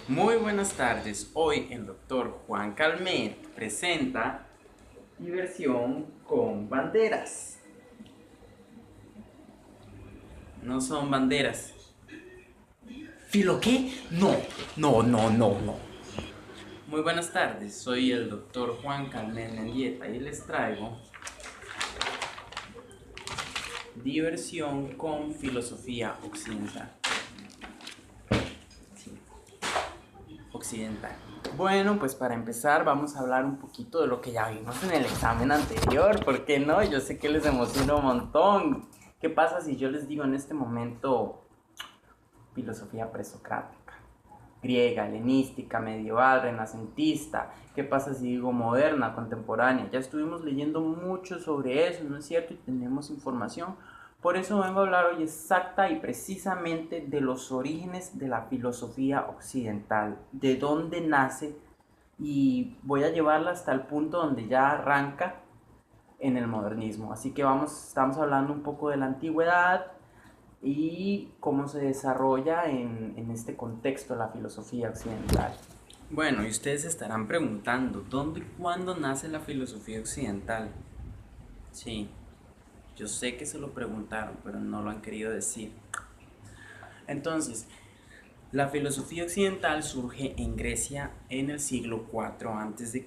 Muy buenas tardes. Hoy el doctor Juan Calmet presenta diversión con banderas. No son banderas. ¿Filo qué? No, no. Muy buenas tardes. Soy el doctor Juan Calmet Mendieta y les traigo diversión con filosofía occidental. Sí, occidental. Bueno, pues para empezar vamos a hablar un poquito de lo que ya vimos en el examen anterior. ¿Por qué no? Yo sé que les emociona un montón. ¿Qué pasa si yo les digo en este momento filosofía presocrática? Griega, helenística, medieval, renacentista. ¿Qué pasa si digo moderna, contemporánea? Ya estuvimos leyendo mucho sobre eso, ¿no es cierto? Y tenemos información. Por eso vengo a hablar hoy exacta y precisamente de los orígenes de la filosofía occidental, de dónde nace, y voy a llevarla hasta el punto donde ya arranca en el modernismo. Así que estamos hablando un poco de la antigüedad y cómo se desarrolla en este contexto la filosofía occidental. Bueno, y ustedes se estarán preguntando, ¿dónde y cuándo nace la filosofía occidental? Sí, yo sé que se lo preguntaron, pero no lo han querido decir. Entonces, la filosofía occidental surge en Grecia en el siglo IV a.C.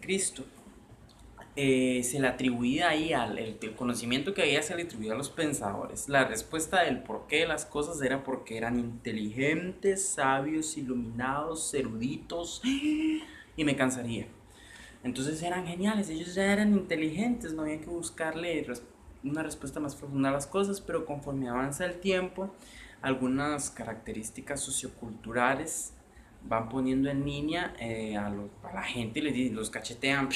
Se le atribuía ahí el conocimiento que había, se le atribuía a los pensadores. La respuesta del porqué de las cosas era porque eran inteligentes, sabios, iluminados, eruditos, y me cansaría. Entonces eran geniales, ellos ya eran inteligentes, no había que buscarle una respuesta más profunda a las cosas, pero conforme avanza el tiempo, algunas características socioculturales van poniendo en línea a la gente y los cachetean,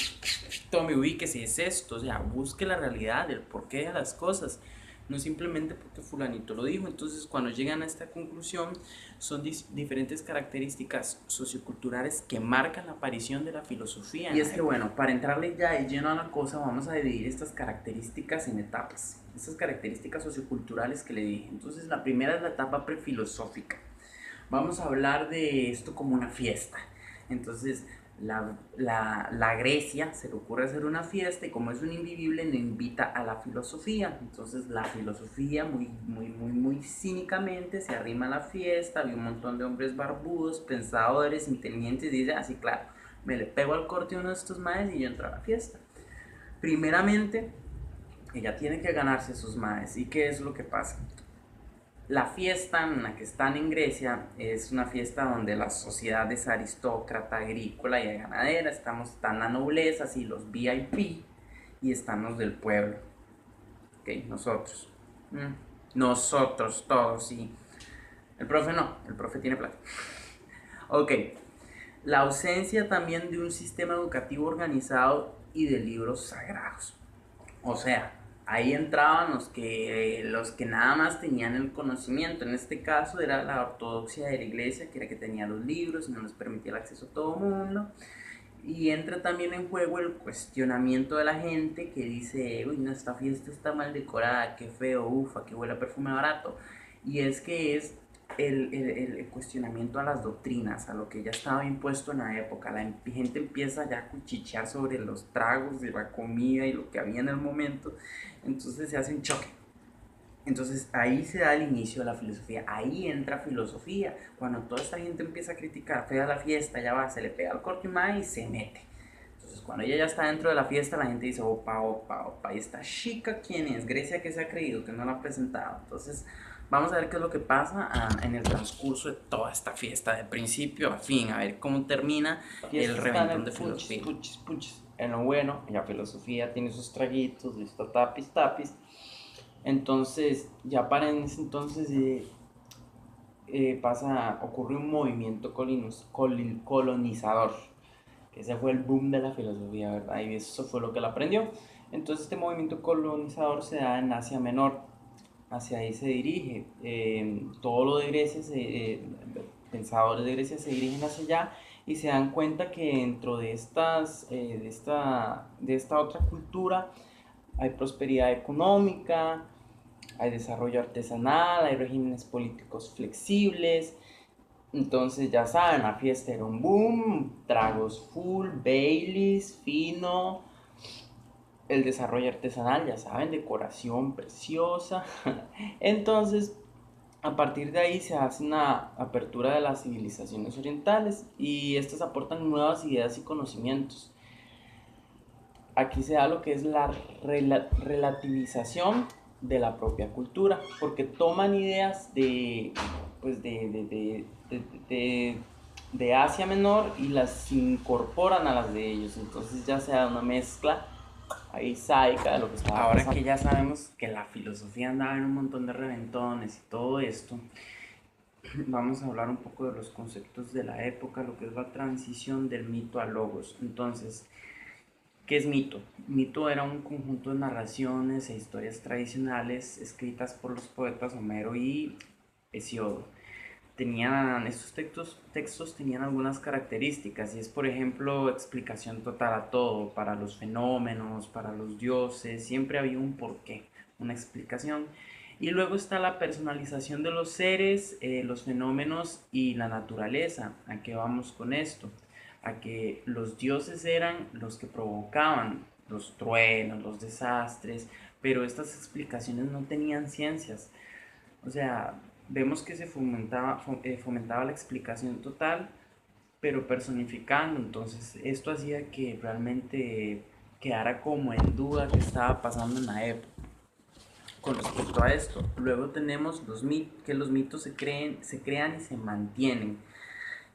tome, ubíquese, es esto, o sea, busque la realidad, el porqué de las cosas, no simplemente porque fulanito lo dijo. Entonces cuando llegan a esta conclusión son diferentes características socioculturales que marcan la aparición de la filosofía. Y es que bueno, para entrarle ya de lleno a la cosa, vamos a dividir estas características en etapas, estas características socioculturales que le dije. Entonces la primera es la etapa prefilosófica. Vamos a hablar de esto como una fiesta. Entonces, la Grecia se le ocurre hacer una fiesta y como es un invivible le invita a la filosofía. Entonces la filosofía muy cínicamente se arrima a la fiesta, había un montón de hombres barbudos, pensadores, inteligentes, y dice así, claro, me le pego al corte a uno de estos maes y yo entro a la fiesta. Primeramente, ella tiene que ganarse a sus maes. ¿Y qué es lo que pasa? La fiesta en la que están en Grecia es una fiesta donde la sociedad es aristócrata, agrícola y ganadera. Están la nobleza, así los VIP, y están los del pueblo. Ok, nosotros. Nosotros todos, sí. El profe no, el profe tiene plata. Ok, la ausencia también de un sistema educativo organizado y de libros sagrados. O sea, ahí entraban los que nada más tenían el conocimiento. En este caso era la ortodoxia de la iglesia, que era que tenía los libros y no les permitía el acceso a todo el mundo. Y entra también en juego el cuestionamiento de la gente que dice, uy, no, esta fiesta está mal decorada, qué feo, ufa, qué huele a perfume barato. Y es que es el cuestionamiento a las doctrinas, a lo que ya estaba impuesto en la época. La gente empieza ya a cuchichear sobre los tragos de la comida y lo que había en el momento. Entonces se hace un choque. Entonces ahí se da el inicio de la filosofía, ahí entra filosofía, cuando toda esta gente empieza a criticar, fea la fiesta, ya va, se le pega el corte y se mete. Entonces cuando ella ya está dentro de la fiesta, la gente dice, opa, opa, opa, ¿y esta chica quién es? Grecia, que se ha creído, que no la ha presentado. Entonces vamos a ver qué es lo que pasa en el transcurso de toda esta fiesta, de principio a fin, a ver cómo termina el reventón de filosofía. Puchis, puchis. En lo bueno, la filosofía tiene sus traguitos, listo, tapis, tapis. Entonces, ya para en ese entonces ocurre un movimiento colonizador, que ese fue el boom de la filosofía, ¿verdad? Y eso fue lo que la aprendió. Entonces, este movimiento colonizador se da en Asia Menor, hacia ahí se dirige. Todo lo de Grecia, pensadores de Grecia se dirigen hacia allá y se dan cuenta que dentro de esta otra cultura hay prosperidad económica, hay desarrollo artesanal, hay regímenes políticos flexibles, Entonces ya saben, la fiesta era un boom, tragos full, Baileys, fino, el desarrollo artesanal, ya saben, decoración preciosa. Entonces, a partir de ahí se hace una apertura de las civilizaciones orientales y estas aportan nuevas ideas y conocimientos. Aquí se da lo que es la relativización de la propia cultura, porque toman ideas pues de Asia Menor y las incorporan a las de ellos. Entonces ya se da una mezcla ahí sádica de lo que estaba pasando. Ahora que ya sabemos que la filosofía andaba en un montón de reventones y todo esto, vamos a hablar un poco de los conceptos de la época, lo que es la transición del mito a logos. Entonces, ¿qué es mito? Mito era un conjunto de narraciones e historias tradicionales escritas por los poetas Homero y Hesíodo. Estos textos tenían algunas características y es, por ejemplo, explicación total a todo, para los fenómenos, para los dioses, siempre había un porqué, una explicación. Y luego está la personalización de los seres, los fenómenos y la naturaleza. ¿A qué vamos con esto? A que los dioses eran los que provocaban los truenos, los desastres, pero estas explicaciones no tenían ciencias. O sea, vemos que se fomentaba la explicación total, pero personificando. Entonces, esto hacía que realmente quedara como en duda qué estaba pasando en la época. Con respecto a esto, luego tenemos que los mitos se crean y se mantienen.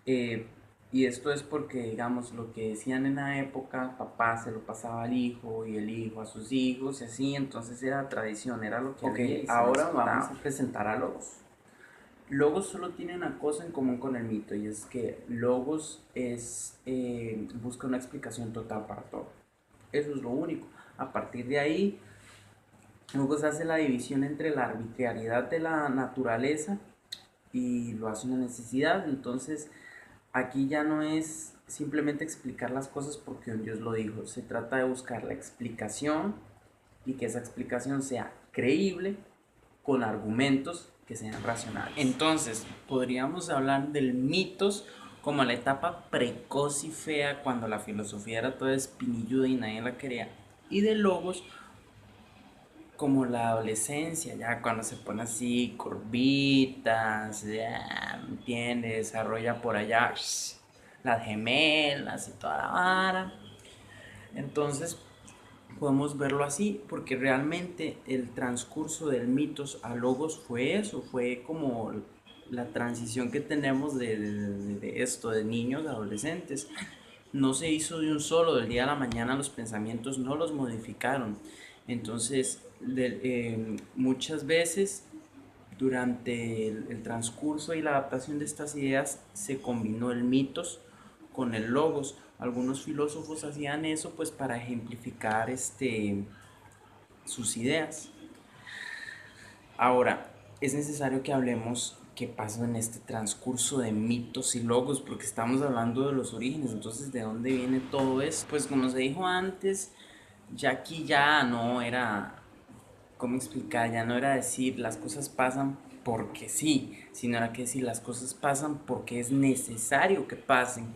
Eh, y esto es porque, digamos, lo que decían en la época, papá se lo pasaba al hijo y el hijo a sus hijos y así, entonces era tradición, era lo que había y ahora vamos a presentar a Logos. Logos solo tiene una cosa en común con el mito y es que Logos busca una explicación total para todo. Eso es lo único. A partir de ahí, Logos hace la división entre la arbitrariedad de la naturaleza y lo hace una necesidad. Entonces, aquí ya no es simplemente explicar las cosas porque un Dios lo dijo. Se trata de buscar la explicación y que esa explicación sea creíble con argumentos que sean racionales. Entonces, podríamos hablar del mitos como la etapa precoz y fea cuando la filosofía era toda espinilluda y nadie la quería. Y de logos como la adolescencia, ya cuando se pone así, curvitas, ya, ¿entiendes? Desarrolla por allá las gemelas y toda la vara. Entonces, podemos verlo así, porque realmente el transcurso del mitos a logos fue eso, fue como la transición que tenemos de esto, de niños a adolescentes. No se hizo de un solo, del día a la mañana los pensamientos no los modificaron. Entonces, muchas veces durante el transcurso y la adaptación de estas ideas se combinó el mitos con el logos. Algunos filósofos hacían eso pues para ejemplificar sus ideas. Ahora, es necesario que hablemos qué pasó en este transcurso de mitos y logos, porque estamos hablando de los orígenes. Entonces, ¿de dónde viene todo eso? Pues como se dijo antes, ya aquí ya no era, ¿cómo explicar? Ya no era decir las cosas pasan porque sí, sino era que decir las cosas pasan porque es necesario que pasen.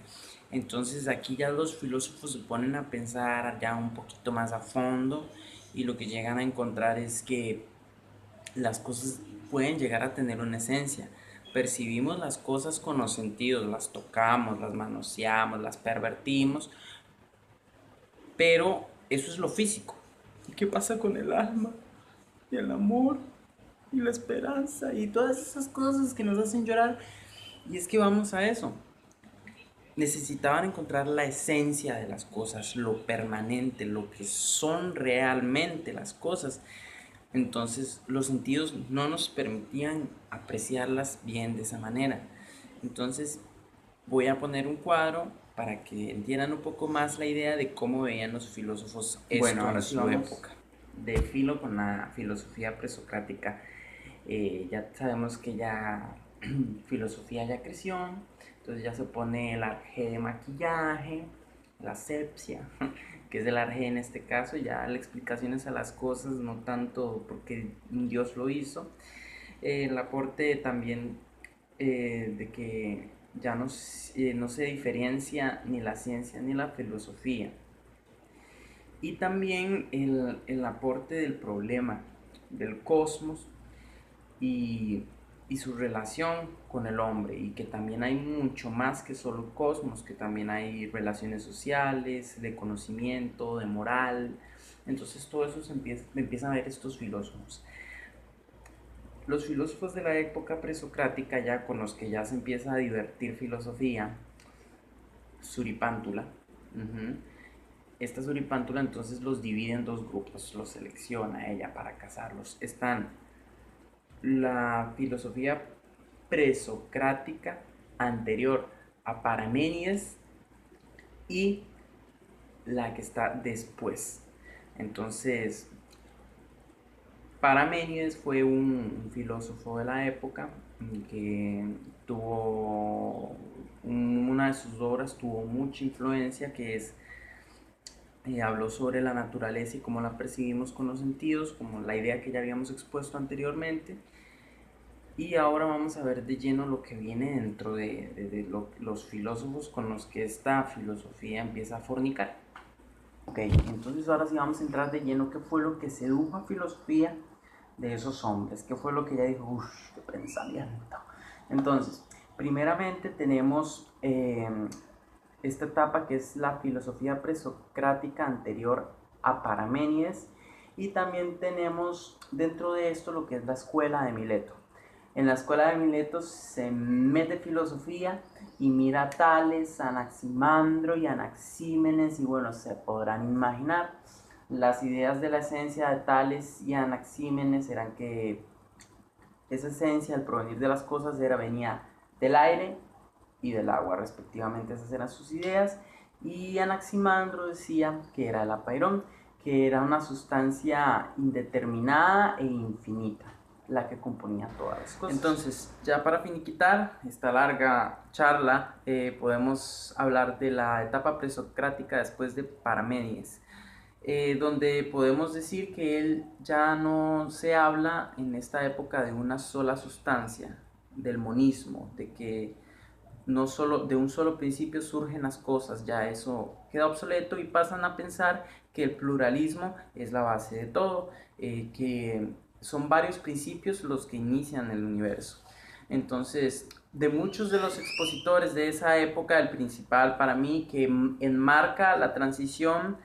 Entonces aquí ya los filósofos se ponen a pensar ya un poquito más a fondo y lo que llegan a encontrar es que las cosas pueden llegar a tener una esencia. Percibimos las cosas con los sentidos, las tocamos, las manoseamos, las pervertimos, pero eso es lo físico. ¿Y qué pasa con el alma? Y el amor y la esperanza y todas esas cosas que nos hacen llorar. Y es que vamos a eso. Necesitaban encontrar la esencia de las cosas, lo permanente, lo que son realmente las cosas. Entonces los sentidos no nos permitían apreciarlas bien de esa manera. Entonces voy a poner un cuadro para que entiendan un poco más la idea de cómo veían los filósofos esto en su época. De filo con la filosofía presocrática. Ya sabemos que ya filosofía ya creció, entonces ya se pone el arjé de maquillaje, la asepsia, que es el arjé en este caso, ya la explicación es a las cosas, no tanto porque Dios lo hizo. El aporte también de que ya no se diferencia ni la ciencia ni la filosofía. Y también el aporte del problema del cosmos y, y su relación con el hombre, y que también hay mucho más que solo el cosmos, que también hay relaciones sociales, de conocimiento, de moral. Entonces todo eso empiezan a ver estos filósofos. Los filósofos de la época presocrática, ya con los que ya se empieza a divertir filosofía, Suripántula, esta Suripántula entonces los divide en dos grupos, los selecciona ella para casarlos. Están la filosofía presocrática anterior a Parménides y la que está después. Entonces, Parménides fue un filósofo de la época que tuvo una de sus obras tuvo mucha influencia, que es habló sobre la naturaleza y cómo la percibimos con los sentidos, como la idea que ya habíamos expuesto anteriormente. Y ahora vamos a ver de lleno lo que viene dentro los filósofos con los que esta filosofía empieza a fornicar. Ok, entonces ahora sí vamos a entrar de lleno qué fue lo que sedujo a filosofía de esos hombres, qué fue lo que ella dijo, uff, qué pensamiento. Entonces, primeramente tenemos esta etapa que es la filosofía presocrática anterior a Parménides, y también tenemos dentro de esto lo que es la escuela de Mileto. En la escuela de Mileto se mete filosofía y mira a Tales, a Anaximandro y a Anaxímenes, y bueno, se podrán imaginar las ideas de la esencia de Tales y Anaxímenes eran que esa esencia, el provenir de las cosas, venía del aire y del agua, respectivamente. Esas eran sus ideas. Y Anaximandro decía que era el apairón, que era una sustancia indeterminada e infinita, la que componía todas las cosas. Entonces, ya para finiquitar esta larga charla, podemos hablar de la etapa presocrática después de Parménides, donde podemos decir que él ya no se habla en esta época de una sola sustancia, del monismo, de que no solo de un solo principio surgen las cosas, ya eso queda obsoleto y pasan a pensar que el pluralismo es la base de todo, que son varios principios los que inician el universo. Entonces, de muchos de los expositores de esa época, el principal para mí que enmarca la transición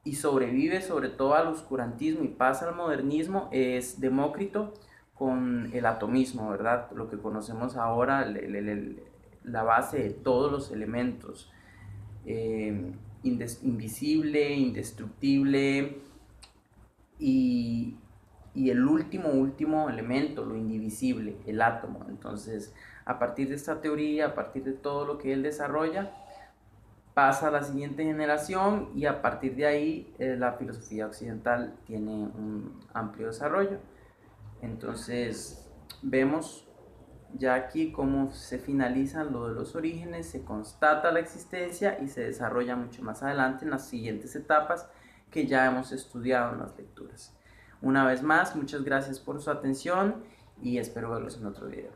y sobrevive sobre todo al oscurantismo y pasa al modernismo es Demócrito con el atomismo, ¿verdad? Lo que conocemos ahora, la base de todos los elementos, invisible, indestructible y, y el último elemento, lo indivisible, el átomo. Entonces, a partir de esta teoría, a partir de todo lo que él desarrolla, pasa a la siguiente generación y a partir de ahí la filosofía occidental tiene un amplio desarrollo. Entonces vemos ya aquí cómo se finaliza lo de los orígenes, se constata la existencia y se desarrolla mucho más adelante en las siguientes etapas que ya hemos estudiado en las lecturas. Una vez más, muchas gracias por su atención y espero verlos en otro video.